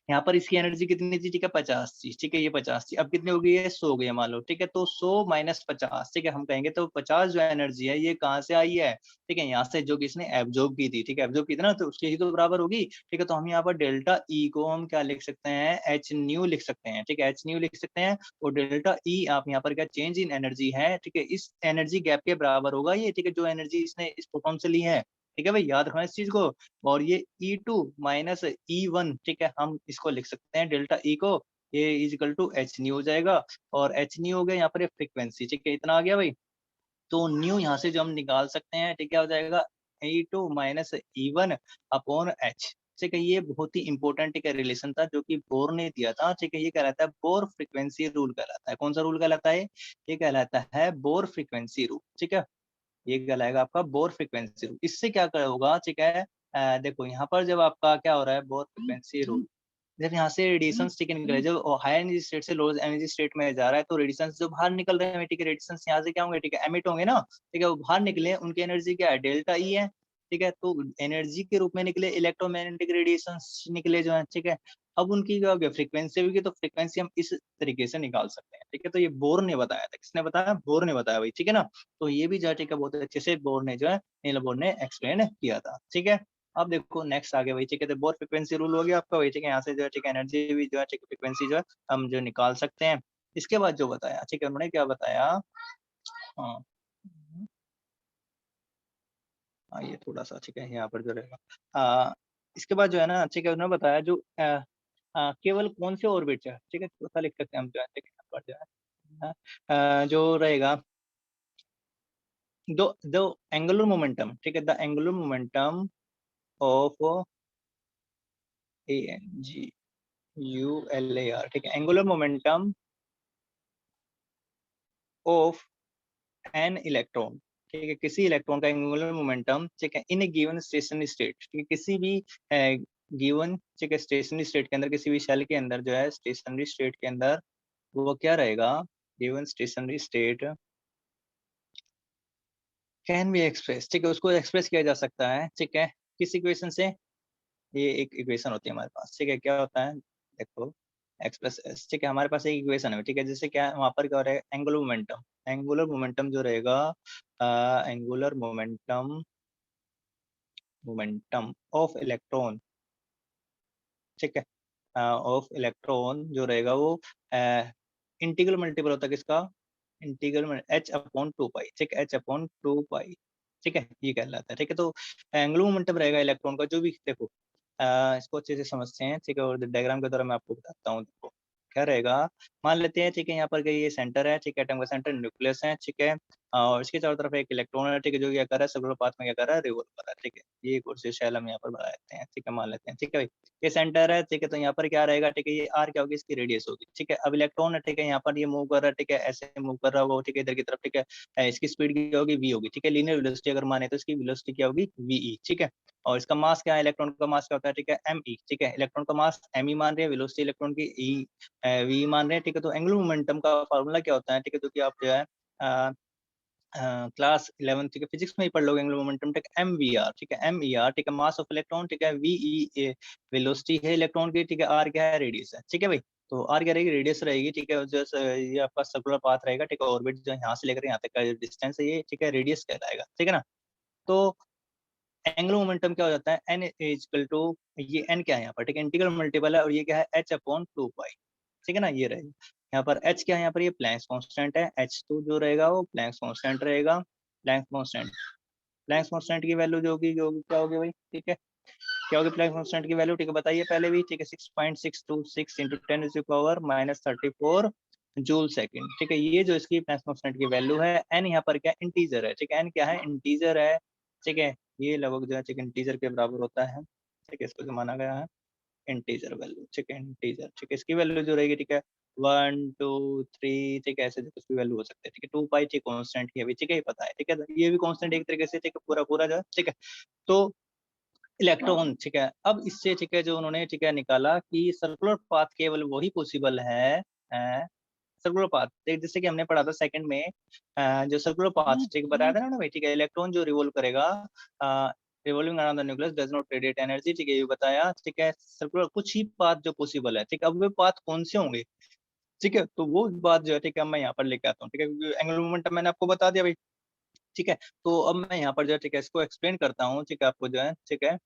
यहाँ पर इसकी एनर्जी कितनी थी, ठीक है, 50 थी, ठीक है, ये 50 थी, अब कितनी हो गई है, 100 हो गई है, मान लो, ठीक है। तो 100 माइनस 50, ठीक है, हम कहेंगे तो 50 जो एनर्जी है ये कहाँ से आई है, ठीक है, यहाँ से जो कि इसने एब्जॉर्ब की थी, ठीक है, एब्जॉर्ब की थी ना, तो उसके ही तो बराबर होगी, ठीक है। तो हम यहाँ पर डेल्टा ई को हम क्या लिख सकते हैं, एच न्यू लिख सकते हैं, ठीक है, एच न्यू लिख सकते हैं। और डेल्टा ई आप यहाँ पर क्या, चेंज इन एनर्जी है, ठीक है, इस एनर्जी गैप के बराबर होगा ये, ठीक है, जो एनर्जी इसने इस प्रोटॉन से ली है, ठीक है भाई, याद रखना इस चीज को। और ये E2 माइनस E1, ठीक है, हम इसको लिख सकते हैं डेल्टा ई को, ये इजिकल टू एच न्यू हो जाएगा। और एच न्यू हो गया यहाँ पर फ्रीक्वेंसी, ठीक है, इतना आ गया भाई। तो न्यू यहाँ से जो हम निकाल सकते हैं, ठीक है, हो जाएगा E2 minus E1 upon H, ठीक है। ये बहुत ही इंपॉर्टेंट, ठीक है, रिलेशन था जो कि बोर ने दिया था, ठीक है। ये कहलाता है बोर फ्रीक्वेंसी रूल कहलाता है। कौन सा रूल कहलाता है, ये कहलाता है बोर फ्रीक्वेंसी रूल, ठीक है। ये कहलाएगा आपका बोर फ्रीक्वेंसी रूल। इससे क्या होगा, ठीक है, देखो यहाँ पर जब आपका क्या हो रहा है, बोर फ्रीक्वेंसी रूल, जब यहाँ से रेडिएशन, ठीक है, निकल रहे हैं, जब हाई एनर्जी स्टेट से लो एनर्जी स्टेट में जा रहा है, तो रेडिएशन जो बाहर निकल रहे हैं, ठीक है, रेडिएशन यहाँ से क्या होंगे, ठीक है, एमिट होंगे ना, ठीक है, वो बाहर निकले, उनकी एनर्जी क्या है, डेल्टा ई है, ठीक है। तो एनर्जी के रूप में निकले इलेक्ट्रोमैग्नेटिक रेडिएशन निकले जो है, ठीक है। अब उनकी क्या हो गया, फ्रीक्वेंसी होगी, तो फ्रीक्वेंसी हम इस तरीके से निकाल सकते हैं, ठीक है। तो ये बोर ने बताया था, किसने बताया, बोर ने बताया भाई, ठीक है ना। तो ये भी जो है ठीक है बहुत अच्छे से बोर ने जो है, नील बोर ने एक्सप्लेन किया था, ठीक है। अब देखो नेक्स्ट आगे वही, ठीक है, तो बोर फ्रीक्वेंसी रूल हो गया आपका, वही ठीक है, यहाँ से जो है ठीक है एनर्जी भी जो है ठीक है फ्रीक्वेंसी जो है हम जो निकाल सकते हैं। इसके बाद जो बताया, ठीक है, उन्होंने क्या बताया, हाँ ये थोड़ा सा ठीक है यहाँ पर जो रहेगा, इसके बाद जो है ना, ठीक है, उन्होंने बताया जो केवल कौन से ऑर्बिट है, ठीक है, चौथा लिख सकते हैं हम जो है, ठीक है, यहाँ पर जो है जो रहेगा, दो दो एंगुलर मोमेंटम, ठीक है, the angular momentum of ANGULAR, ठीक है, angular momentum of an electron, ठीक है, किसी इलेक्ट्रॉन का एंगुलर मोमेंटम, ठीक है, इन ए गिवन स्टेशनरी स्टेट, ठीक है, किसी भी गिवन ठीक है स्टेशनरी स्टेट के अंदर, किसी भी शेल के अंदर जो है स्टेशनरी स्टेट के अंदर वो क्या रहेगा, given stationery state can be express, ठीक है, उसको एक्सप्रेस किया जा सकता है, ठीक है, किस इक्वेशन से, ये एक इक्वेशन होती है हमारे पास, ठीक है, क्या होता है, देखो एक्सप्रेस एस, ठीक है, हमारे पास एक इक्वेशन है, ठीक है, जैसे क्या वहां पर क्या हो रहा है, एंगुलर मोमेंटम, एंगुलर मोमेंटम जो रहेगा, angular momentum, momentum of electron, ठीक है, ऑफ इलेक्ट्रॉन जो रहेगा वो इंटीग्रल मल्टीपल होता है किसका, इंटीग्रल h अपॉन 2 पाई, ठीक है, h अपॉन 2 पाई, ठीक है, ये कहलाता है, ठीक है। तो एंगुलर मोमेंटम रहेगा इलेक्ट्रॉन का जो भी, देखो इसको अच्छे से समझते हैं, ठीक है, और डायग्राम के द्वारा मैं आपको बताता हूँ, देखो क्या रहेगा, मान लेते हैं, ठीक है, यहाँ पर ये सेंटर है, ठीक है, एटम का सेंटर न्यूक्लियस है, ठीक है, और इसके चारों तरफ एक इलेक्ट्रॉन है, ठीक है, जो क्या कर रहा है, सर्कुलर पाथ में क्या कर रहा है, रिवॉल्व कर रहा है, ठीक है, ये कोशिश शैल हम यहाँ पर बना लेते हैं, ठीक है, मान लेते हैं, ठीक है भाई, ये सेंटर है, ठीक है, तो यहाँ पर क्या रहेगा, ठीक है, ये आर क्या होगी, इसकी रेडियस होगी, ठीक है। अब इलेक्ट्रॉन है, ठीक है, यहाँ पर ये मूव कर रहा है, ठीक है, ऐसे मूव कर रहा होगा, ठीक है, इधर की तरफ, ठीक है, इसकी स्पीड क्या होगी, वी होगी, ठीक है, लीनियर वेलोसिटी अगर माने तो इसकी वेलोसिटी क्या होगी, वी, ठीक है। और इसका मास क्या है, इलेक्ट्रॉन का मास क्या होता है, ठीक है, एम, ठीक है, इलेक्ट्रॉन का मास एम मान रहे हैं, वेलोसिटी इलेक्ट्रॉन की वी मान रहे हैं, ठीक है। तो एंगुलर मोमेंटम का फार्मूला क्या होता है, ठीक है, तो कि आप जो है क्लास 11 ठीक है फिजिक्स में ही पढ़ लोगे, एंगुलर मोमेंटम, ठीक है, MVR, ठीक है, MER, ठीक है, मास ऑफ इलेक्ट्रॉन, ठीक है, VE वेलोसिटी है इलेक्ट्रॉन की, ठीक है, R क्या है, रेडियस है, ठीक है भाई। तो R क्या रहेगी, रेडियस रहेगी, ठीक है, जो ये आपका सर्कुलर पाथ रहेगा, ठीक है, ऑर्बिट जो यहाँ से लेकर यहाँ तक का डिस्टेंस है ये, ठीक है, रेडियस कहलाएगा, ठीक है ना। तो एंगुलर मोमेंटम क्या हो जाता है, n इक्वल टू, ये n क्या है यहाँ पर, ठीक है, इंटीग्रल मल्टीपल है, और ये क्या है, h अपॉन 2 पाई, ठीक है ना, ये रहेगा यहाँ पर h क्या है, यहाँ पर ये प्लैंक्स कांस्टेंट है, h2 जो रहेगा वो प्लैंक्स कांस्टेंट रहेगा, प्लैंक्स कांस्टेंट, प्लैंक्स कांस्टेंट की वैल्यू जो होगी क्या होगी भाई, ठीक है, क्या होगी प्लैंक्स कांस्टेंट की वैल्यू, ठीक है, बताइए पहले भी, ठीक है, 6.626 इंटू 10⁻⁻⁻³ जूल सेकंड, ठीक है, ये जो इसकी प्लैंक्स कांस्टेंट की वैल्यू है, n यहाँ पर क्या इंटीजर है, ठीक है, n क्या है, इंटीजर है, ठीक है, ये लगभग जो है ठीक है इंटीजर के बराबर होता है, ठीक है, इसको जो माना गया है इंटीजर वैल्यू, ठीक है, इंटीजर, ठीक है, इसकी वैल्यू जो रहेगी, ठीक है, 1 2 3, ठीक है, ऐसे कुछ भी वैल्यू हो सकते हैं, ठीक है, 2 पाई ठीक कांस्टेंट की अभी, ठीक है, ये पता है, ठीक है, तो ये भी कांस्टेंट एक तरीके से, ठीक है, पूरा पूरा जो है, ठीक है। तो इलेक्ट्रॉन, ठीक है, अब इससे ठीक है जो उन्होंने ठीक है निकाला कि सर्कुलर पाथ केवल वही पॉसिबल है, सर्कुलर पाथ, जैसे कि हमने पढ़ा था सेकंड में, जो सर्कुलर पाथ ठीक बताया था ना भाई, ठीक है, इलेक्ट्रॉन जो रिवॉल्व करेगा, revolving around the nucleus does not radiate energy, ठीक है, ये बताया, ठीक है, सर्कुलर कुछ ही पाथ जो पॉसिबल है, ठीक है, अब वे पाथ कौन से होंगे, ठीक है, तो वो बात जो है ठीक है मैं यहाँ पर लेके आता हूँ, ठीक है, क्योंकि एंगुलर मोमेंटम मैंने आपको बता दिया भाई, ठीक है। तो अब मैं यहाँ पर जो है ठीक है इसको एक्सप्लेन करता हूँ, ठीक है, आपको जो है ठीक है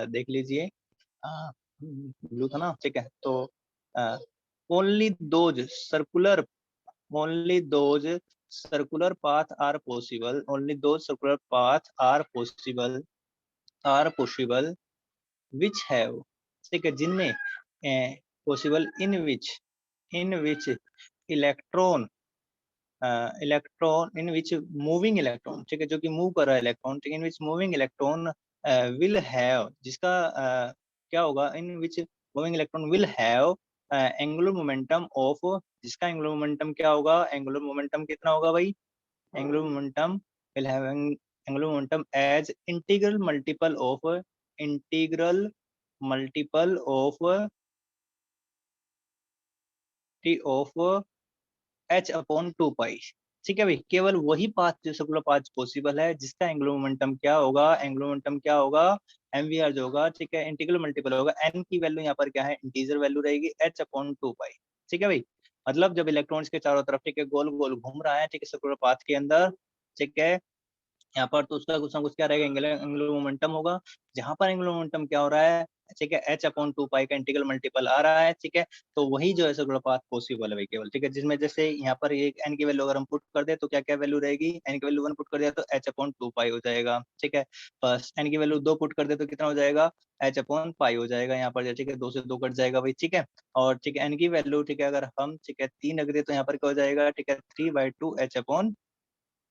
देख लीजिए, ब्लू था ना, ठीक है, तो only those circular, only those circular path are possible, only those circular path are possible which have, ठीक है, जिनमें possible in which electron, electron in which moving electron, ठीक है, जो कि मूव कर रहा है इलेक्ट्रॉन, ठीक है, in which moving electron will have, जिसका क्या होगा, in which moving electron will have angular momentum of, जिसका एंगुलर मोमेंटम क्या होगा, एंगुलर मोमेंटम कितना होगा भाई, angular momentum will have angular momentum as integral multiple of h upon 2 pi, ठीक है भाई, केवल वही पाथ जो सर्कुलर पाथ पॉसिबल है जिसका एंगुलर मोमेंटम क्या होगा, एंगुलर मोमेंटम क्या होगा, एमवीआर जो होगा, ठीक है, इंटीग्रल मल्टीपल होगा, एन की वैल्यू यहाँ पर क्या है, इंटीजर वैल्यू रहेगी, एच अपॉन 2 पाई। ठीक है भाई, मतलब जब इलेक्ट्रॉन्स के चारों तरफ, ठीक है, गोल गोल घूम रहा है, ठीक है, सर्कुलर पाथ के अंदर, ठीक है, यहाँ पर तो उसका कुछ ना कुछ क्या रहेगा, एंगुलर मोमेंटम होगा। जहां पर एंगुलर मोमेंटम क्या हो रहा है, ठीक है, एच अपॉन 2 पाई का इंटीग्रल मल्टीपल आ रहा है, ठीक है, तो वही जो है सर्कुलर पाथ पॉसिबल है भाई केवल, ठीक है, जिसमें जैसे यहाँ पर एक एन की वैल्यू अगर हम पुट कर दे तो क्या क्या वैल्यू रहेगी, एन की वैल्यू 1 पुट कर दिया तो एच अपॉन 2 पाई हो जाएगा, ठीक है, बस एन की वैल्यू 2 पुट कर दे तो कितना हो जाएगा, एच अपॉन पाई हो जाएगा यहाँ पर, ठीक है, 2 से 2 कट जाएगा भाई, ठीक है, और ठीक है, एन की वैल्यू, ठीक है, अगर हम, ठीक है, 3 रख दे तो यहाँ पर क्या हो जाएगा, ठीक है, 3/2 एच अपॉन,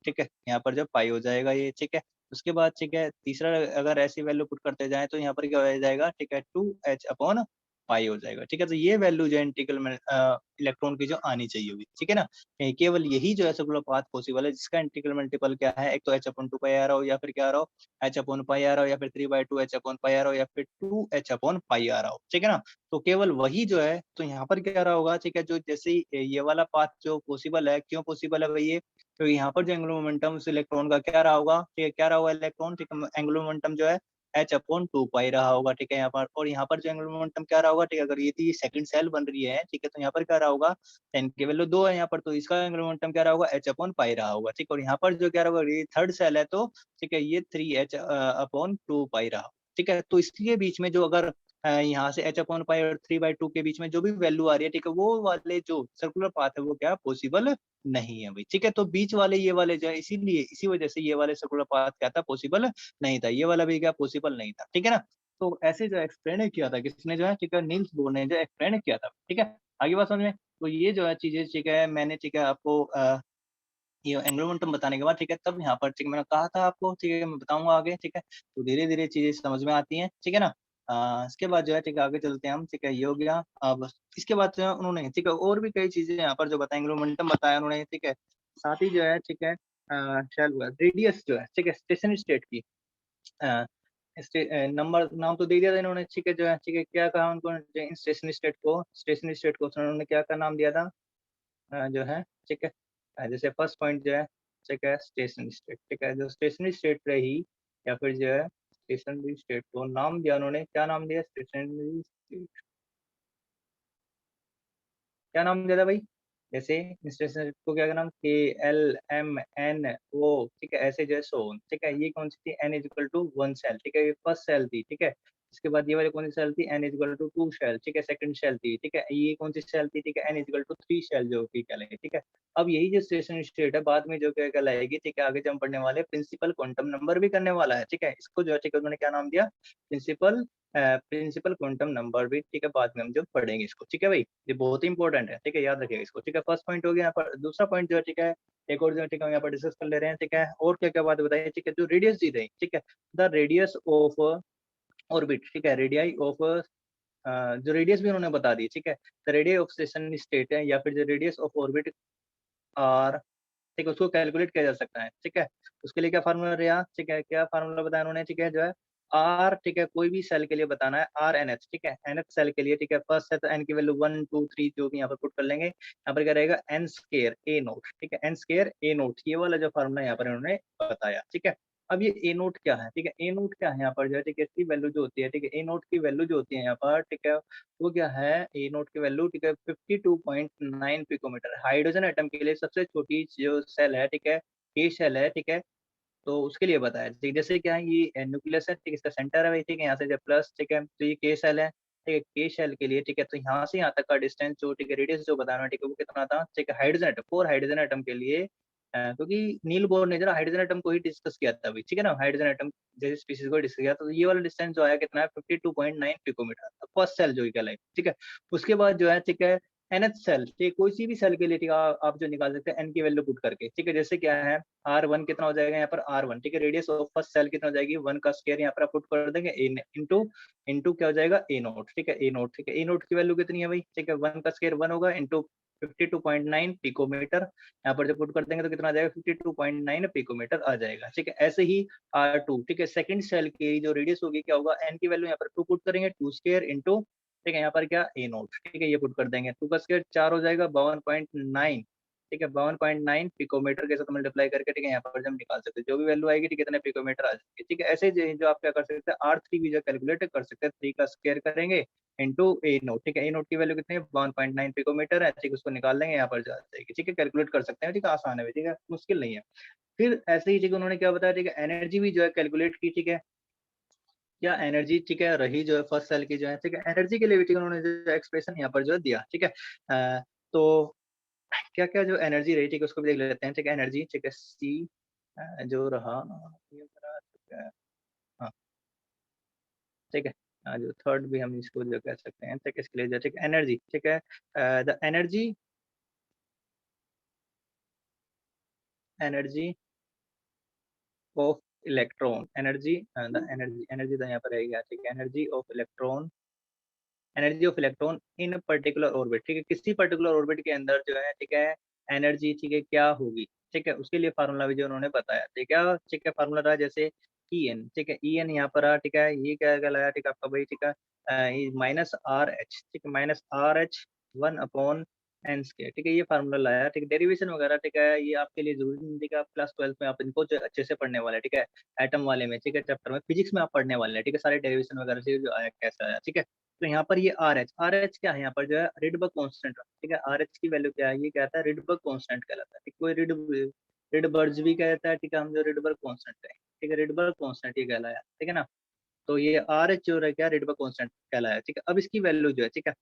ठीक है, यहाँ पर जब पाई हो जाएगा ये, ठीक है, उसके बाद, ठीक है, तीसरा अगर ऐसी वैल्यू पुट करते जाए तो यहाँ पर क्या हो जाएगा, ठीक है, 2h अपॉन पाई हो जाएगा, ठीक है, तो ये वैल्यू जो है इंटीग्रल में इलेक्ट्रॉन की जो आनी चाहिए होगी, ठीक है ना, केवल यही जो है सर्कुलर पाथ पॉसिबल है जिसका इंटीग्रल मल्टीपल क्या है, एक तो h अपॉन 2 पाई आ रहा हो, या फिर क्या आ रहा हो, h अपॉन पाई आ रहा हो, या फिर 3/2 h अपॉन पाई आ रहा हो, या फिर 2h अपॉन पाई आ रहा हो, ठीक है ना, तो केवल वही जो है, तो यहाँ पर क्या रहा होगा, ठीक है, जो जैसे ये वाला पाथ जो पॉसिबल है, क्यों पॉसिबल है भाई ये, तो यहाँ पर जो एंगुलर मोमेंटम उस इलेक्ट्रॉन का क्या रहा होगा, ठीक है, क्या रहा होगा इलेक्ट्रॉन, ठीक है, एंगुलर मोमेंटम जो है h अपॉन 2 पाई रहा होगा, ठीक है, यहाँ पर, और यहाँ पर जो एंगुलर मोमेंटम क्या रहा होगा, ठीक है, अगर ये थी सेकंड सेल बन रही है, ठीक है, तो यहाँ पर क्या रहा होगा, n की वैल्यू 2 है यहाँ पर, तो इसका एंगुलर मोमेंटम क्या रहा होगा, h अपॉन पाई रहा होगा, ठीक है, और यहाँ पर जो क्या रहा होगा, ये थर्ड सेल है तो, ठीक है, ये 3h अपॉन 2 पाई रहा, ठीक है, तो इसलिए बीच में जो अगर यहाँ से h अपॉन पाई और 3/2 के बीच में जो भी वैल्यू आ रही है, ठीक है, वो वाले जो सर्कुलर पाथ है वो क्या पॉसिबल नहीं है भाई, ठीक है, तो बीच वाले ये वाले जो है, इसीलिए इसी वजह से ये वाले सर्कुलर पाथ क्या था, पॉसिबल नहीं था, ये वाला भी क्या पॉसिबल नहीं था, ठीक है ना, तो ऐसे जो एक्सप्लेन किया था किसने जो है, ठीक है, नील्स बोर ने जो एक्सप्लेन किया था, ठीक है, आगे बात समझ में, तो ये जो है चीजें, ठीक है, मैंने, ठीक है, आपको ये एंगुलर मोमेंटम बताने के बाद, ठीक है, तब यहाँ पर, ठीक है, मैंने कहा था आपको, ठीक है, मैं बताऊंगा आगे, ठीक है, तो धीरे धीरे चीजें समझ में आती हैं, ठीक है ना, इसके बाद जो है, ठीक है, आगे चलते हैं हम, ठीक है, ये हो गया, अब इसके बाद जो है उन्होंने, ठीक है, और भी कई चीजें यहाँ पर जो बताया, एंगुलर मोमेंटम बताया उन्होंने, ठीक है, साथ ही जो है, ठीक है, रेडियस जो है, ठीक है, स्टेशनरी स्टेट की नंबर नाम तो दे दिया था इन्होंने, ठीक है, जो है, ठीक है, क्या कहा उनको, स्टेशनरी स्टेट को उन्होंने क्या का नाम दिया था, जो है, ठीक है, जैसे फर्स्ट पॉइंट जो है, ठीक है, स्टेशनरी स्टेट, ठीक है, जो स्टेशनरी स्टेट रही, या फिर जो है स्टेशनरी स्टेट को नाम दिया उन्होंने, क्या नाम दिया, स्टेशनरी स्टेट, क्या नाम दिया था भाई, जैसे स्टेशनरी को क्या नाम, KLMNO, ठीक है, ऐसे जो है सोन, ठीक है, ये कौन सी थी, N is equal to 1 shell, ठीक है, ये फर्स्ट सेल थी, ठीक है, इसके बाद ये वाली कौन सी सेल थी, N is equal to 2 shell, ठीक है, सेकंड सेल थी, ठीक है, ये कौन सी सेल थी, ठीक है, N is equal to 3 shell जो कि कहलाएगी, ठीक है, अब यही जो स्टेशनरी स्टेट है बाद में जो क्या कहलाएगी, ठीक है, आगे जब हम पढ़ने वाले प्रिंसिपल क्वांटम नंबर भी करने वाला है, ठीक है, इसको जो है, ठीक है, उन्होंने क्या नाम दिया, प्रिंसिपल क्वांटम नंबर भी, ठीक है, बाद में हम जो पढ़ेंगे इसको, ठीक है भाई, ये बहुत ही इंपॉर्टेंट है, ठीक है, याद रखिएगा इसको, ठीक है, फर्स्ट पॉइंट हो गया यहाँ पर, दूसरा पॉइंट जो है, ठीक है, एक और जो है, ठीक है, हम यहाँ पर डिस्कस कर ले रहे हैं, ठीक है, और क्या क्या बात बताइए, ठीक है, जो रेडियस दी रही, ठीक है, द रेडियस ऑफ ऑर्बिट, ठीक है, रेडियाई ऑफ जो रेडियस भी उन्होंने बता दी, ठीक है, the radius of station state है, या फिर जो रेडियस ऑफ ऑर्बिट आर, ठीक है, उसको कैलकुलेट किया जा सकता है, ठीक है, उसके लिए क्या फार्मूला रहा, ठीक है, क्या फार्मूला बताया उन्होंने, ठीक है, जो है आर, ठीक है, कोई भी सेल के लिए बताना है, आर एन एच, ठीक है, एन एच सेल के लिए, ठीक है, फर्स्ट है तो एन की वैल्यू 1 2 3 जो भी यहाँ पर पुट कर लेंगे, यहाँ पर क्या रहेगा एन स्केयर ए नोट, ठीक है, एन स्केयर ए नोट, ये वाला जो फार्मूला यहाँ पर इन्होंने बताया, ठीक है, अब ये ए नोट क्या है, ठीक है, ए नोट क्या है यहाँ पर जो है, ठीक है, इसकी वैल्यू जो होती है, ठीक है, ए नोट की वैल्यू जो होती है यहाँ पर, ठीक है, वो क्या है, ए नोट की वैल्यू, ठीक है, 52.9 पिकोमीटर, हाइड्रोजन एटम के लिए सबसे छोटी जो सेल है, ठीक है, के शेल है, ठीक है, तो उसके लिए बताया, ठीक, जैसे क्या है, ये न्यूक्लियस है, ठीक, इसका सेंटर है भाई, ठीक है, यहाँ से जब प्लस, ठीक है, तो ये के शेल है, ठीक है, के शेल के लिए, ठीक है, तो यहाँ से यहाँ तक का डिस्टेंस जो, ठीक है, रेडियस जो बताना, ठीक है, वो कितना था, ठीक है, हाइड्रोजन एटम, 4 हाइड्रोजन एटम के लिए, क्योंकि नील बोर ने जरा हाइड्रोजन एटम को ही डिस्कस किया था अभी, ठीक है ना, हाइड्रोजन एटम जैसे स्पीसीज को डिस्कस किया, तो ये वाला डिस्टेंस जो आया कितना है, 52.9 पिकोमीटर, फर्स्ट सेल जो कहलाई, ठीक है, उसके बाद जो है, ठीक है, एनएच सेल, ठीक, कोई सी भी सेल के लिए, ठीक है, आप जो निकाल सकते हैं एन की वैल्यू पुट करके, ठीक है, जैसे क्या है, R1 कितना हो जाएगा यहाँ पर, R1, ठीक है, रेडियस ऑफ फर्स्ट सेल कितना हो जाएगी, 1 का स्क्वायर यहाँ पर आप पुट कर देंगे, इनटू इनटू क्या हो जाएगा, ए नोट, ठीक है, ए नोट, ठीक है, ए नोट की वैल्यू कितनी है भाई, ठीक है, 1 का स्क्वायर 1 होगा, इंटू 52.9 पिकोमीटर, यहाँ पर जब पुट कर देंगे तो कितना आ जाएगा, 52.9 पिकोमीटर आ जाएगा, ठीक है, ऐसे ही R2, ठीक है, सेकंड सेल की जो रेडियस होगी क्या होगा, एन की वैल्यू यहाँ पर 2 पुट करेंगे, 2 स्क्वायर इंटू, ठीक है, यहाँ पर क्या ए नोट, ठीक है, ये पुट कर देंगे, 2 का स्क्वायर 4 हो जाएगा, 52.9, ठीक है 52.9 पिकोमीटर के साथ मल्टीप्लाई करके, ठीक है यहाँ पर हम निकाल सकते हैं, जो भी वैल्यू आएगी ठीक है कितने पिकोमीटर आ जाएगी, ठीक है। ऐसे जो आप क्या कर सकते हैं, R3 भी जो कैलकुलेट कर सकते हैं, 3 का स्क्वायर करेंगे इंटू ए नोट, ठीक है। ए नोट की वैल्यू कितनी है 1.9 पिकोमीटर है, ठीक है, उसको निकाल लेंगे यहाँ पर जा जाएगी, ठीक है। कैलकुलेट कर सकते हैं, ठीक है, आसान है, ठीक है, मुश्किल नहीं है। फिर ऐसे ही ठीक है उन्होंने क्या बताया, ठीक है, एनर्जी भी जो है कैलकुलेट की, ठीक है। क्या एनर्जी ठीक है रही जो है फर्स्ट सेल की जो है, ठीक है, एनर्जी के लिए भी ठीक है उन्होंने जो एक्सप्रेशन यहाँ पर जो है दिया, ठीक है। तो क्या-क्या जो एनर्जी रही, ठीक है, उसको भी देख लेते हैं, ठीक है। एनर्जी ठीक है सी जो रहा ये रहा, ठीक है, हाँ, ठीक है। जो थर्ड भी हम इसको जो कह सकते हैं, ठीक है, इसके लिए जो ठीक है एनर्जी, ठीक है, the energy of electron, energy the energy तो यहाँ पर रहेगा, ठीक है, energy of electron in particular orbit, ठीक है, किसी पर्टिकुलर ऑर्बिट के अंदर जो है, ठीक है, एनर्जी ठीक है क्या होगी, ठीक है, उसके लिए फार्मूला भी जो उन्होंने बताया, ठीक है। ठीक है फार्मूला रहा जैसे ई एन, ठीक है, ई एन यहाँ पर रहा, ठीक है, ये क्या कहलाया, ठीक है, आपका भाई, ठीक है, माइनस आर एच, ठीक है, minus R H 1 upon N square, ठीक है, ये फार्मूला लाया, ठीक है। डेरिवेशन वगैरह ठीक है ये आपके लिए जरूरी नहीं, ठीक है, आप क्लास 12 में आप इनको जो अच्छे से पढ़ने वाले हैं, ठीक है, एटम वाले में, ठीक है, चैप्टर में फिजिक्स में आप पढ़ने वाले हैं, ठीक है, सारे डेरिवेशन वगैरह से जो आया कैसा आया, ठीक है। तो यहाँ पर ये आर एच क्या है, यहाँ पर जो है रिडबर्ग कांस्टेंट, ठीक है, आर एच की वैल्यू क्या है, ये कहता है रिडबर्ग कांस्टेंट कहलाता है, ठीक है, कोई रिडबर्ग भी कहता है, ठीक है, हम जो रिडबर्ग कांस्टेंट है, ठीक है, रिडबर्ग कांस्टेंट ये कहलाया, ठीक है ना। तो ये आर एच जो है क्या रिडबर्ग कांस्टेंट कहलाया, ठीक है। अब इसकी वैल्यू जो है, ठीक है,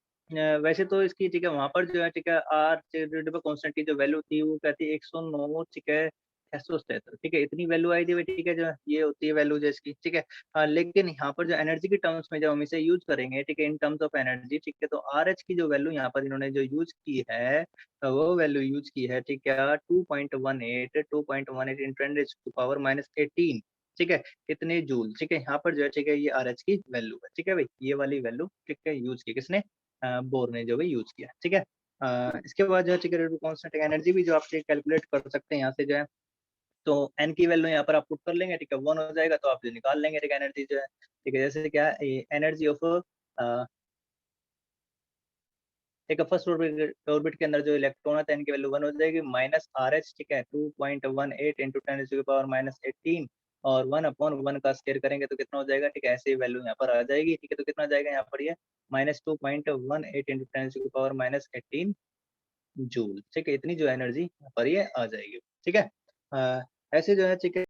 वैसे तो इसकी ठीक है वहां पर जो है, ठीक है, आर रिडबर्ग कांस्टेंट की जो वैल्यू थी वो कहती है 109, ठीक है, 673, ठीक है, इतनी वैल्यू आई थी भाई, ठीक है, जो ये होती है वैल्यू जो इसकी, ठीक है। लेकिन यहाँ पर जो एनर्जी की टर्म्स में जब हम इसे यूज करेंगे, ठीक है, इन टर्म्स ऑफ एनर्जी, ठीक है, तो आर एच की जो वैल्यू यहाँ पर इन्होंने जो यूज की है, वो वैल्यू यूज की है, ठीक है, 2.18 इन 10⁻⁻18, ठीक है, कितने जूल, ठीक है, यहाँ पर जो है, ठीक है, ये आर एच की वैल्यू है, ठीक है भाई, ये वाली वैल्यू, ठीक है, यूज की किसने, बोर ने जो है यूज किया, ठीक है। इसके बाद जो है, ठीक है, कांस्टेंट एनर्जी भी जो आप कैलकुलेट कर सकते हैं यहाँ से जो है, तो एन की वैल्यू यहाँ पर आप पुट कर लेंगे, ठीक है, 1 हो जाएगा तो आप जो निकाल लेंगे, ठीक है, एनर्जी जो है, ठीक है, जैसे क्या है एनर्जी ऑफ एक फर्स्ट ऑर्बिट के अंदर जो इलेक्ट्रॉन है इनकी वैल्यू 1 हो जाएगी, माइनस आर एच, ठीक है, 2.18 इंटू 10⁻⁻18 और 1/1 का स्क्वायर करेंगे तो कितना हो जाएगा, ठीक है, ऐसे ही वैल्यू यहाँ पर आ जाएगी, ठीक है। तो कितना आ जाएगा यहाँ पर ये -2.18 इंटू 10⁻⁻18 जूल, ठीक है, इतनी जो एनर्जी यहाँ पर ये आ जाएगी, ठीक है। ऐसे जो है, ठीक है,